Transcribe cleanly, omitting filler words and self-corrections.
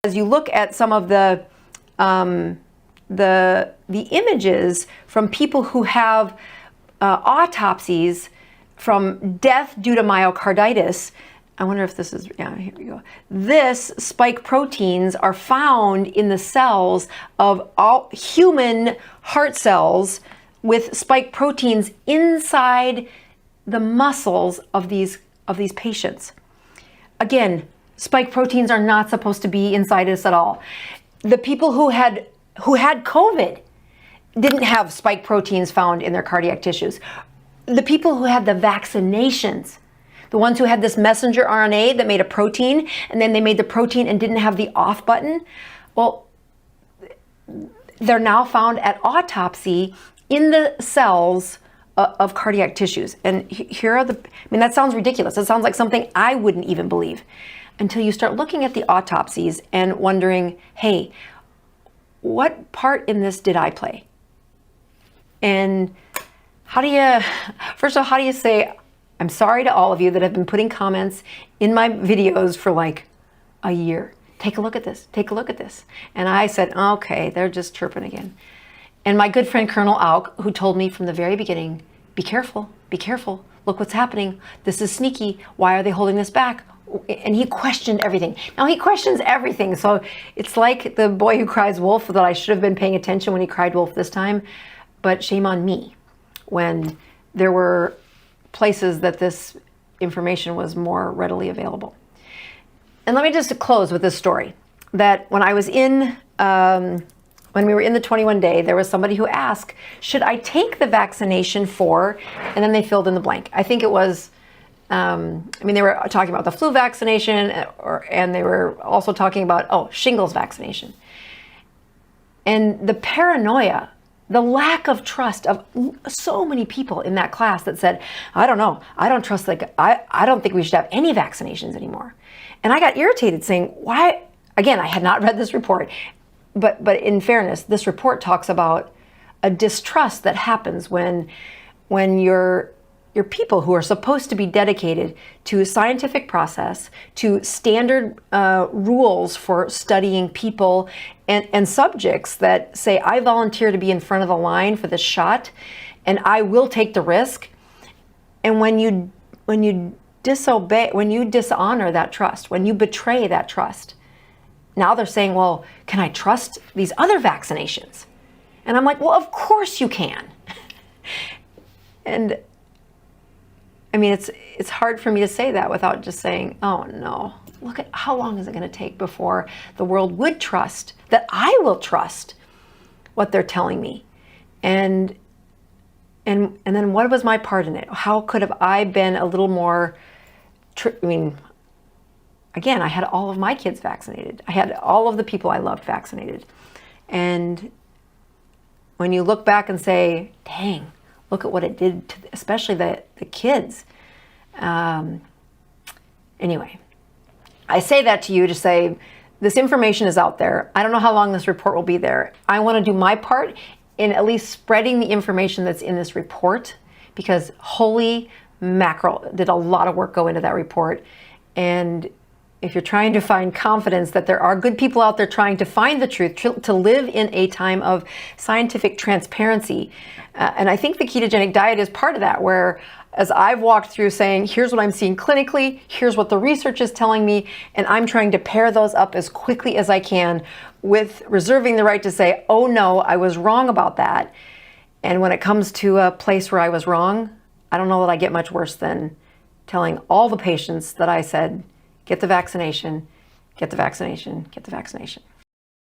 As you look at some of the images from people who have autopsies from death due to myocarditis, I wonder if this is, yeah, here we go. This spike proteins are found in the cells of all human heart cells with spike proteins inside the muscles of these patients. Again, spike proteins are not supposed to be inside us at all. The people who had COVID didn't have spike proteins found in their cardiac tissues. The people who had the vaccinations, the ones who had this messenger RNA that made a protein, and then they made the protein and didn't have the off button, well, they're now found at autopsy in the cells of cardiac tissues. And here are that sounds ridiculous. It sounds like something I wouldn't even believe until you start looking at the autopsies and wondering, hey, what part in this did I play? And first of all, how do you say, I'm sorry to all of you that have been putting comments in my videos for like a year. Take a look at this, take a look at this. And I said, okay, they're just chirping again. And my good friend Colonel Auk, who told me from the very beginning, be careful, look what's happening. This is sneaky, why are they holding this back? And he questioned everything. Now he questions everything. So it's like the boy who cries wolf, that I should have been paying attention when he cried wolf this time, but shame on me when there were places that this information was more readily available. And let me just close with this story, that when I was when we were in the 21 day, there was somebody who asked, should I take the vaccination for, and then they filled in the blank. I think it was, they were talking about the flu vaccination, and they were also talking about, shingles vaccination. And the paranoia, the lack of trust of so many people in that class that said, I don't know, I don't trust, I don't think we should have any vaccinations anymore. And I got irritated saying, why? Again, I had not read this report, but in fairness, this report talks about a distrust that happens when your people who are supposed to be dedicated to scientific process, to standard rules for studying people and subjects that say, I volunteer to be in front of the line for this shot, and I will take the risk. And when you disobey, when you dishonor that trust, when you betray that trust, now they're saying, well, can I trust these other vaccinations? And I'm like, well, of course you can. And it's hard for me to say that without just saying, oh no, look at how long is it going to take before the world would trust, that I will trust what they're telling me. And then what was my part in it? How could have I been a little more, again, I had all of my kids vaccinated. I had all of the people I loved vaccinated. And when you look back and say, dang, look at what it did to especially the kids. Anyway, I say that to you to say, this information is out there. I don't know how long this report will be there. I want to do my part in at least spreading the information that's in this report, because holy mackerel, did a lot of work go into that report. And if you're trying to find confidence that there are good people out there trying to find the truth, to live in a time of scientific transparency. And I think the ketogenic diet is part of that, where as I've walked through saying, here's what I'm seeing clinically, here's what the research is telling me, and I'm trying to pair those up as quickly as I can, with reserving the right to say, oh no, I was wrong about that. And when it comes to a place where I was wrong, I don't know that I get much worse than telling all the patients that I said, get the vaccination, get the vaccination, get the vaccination.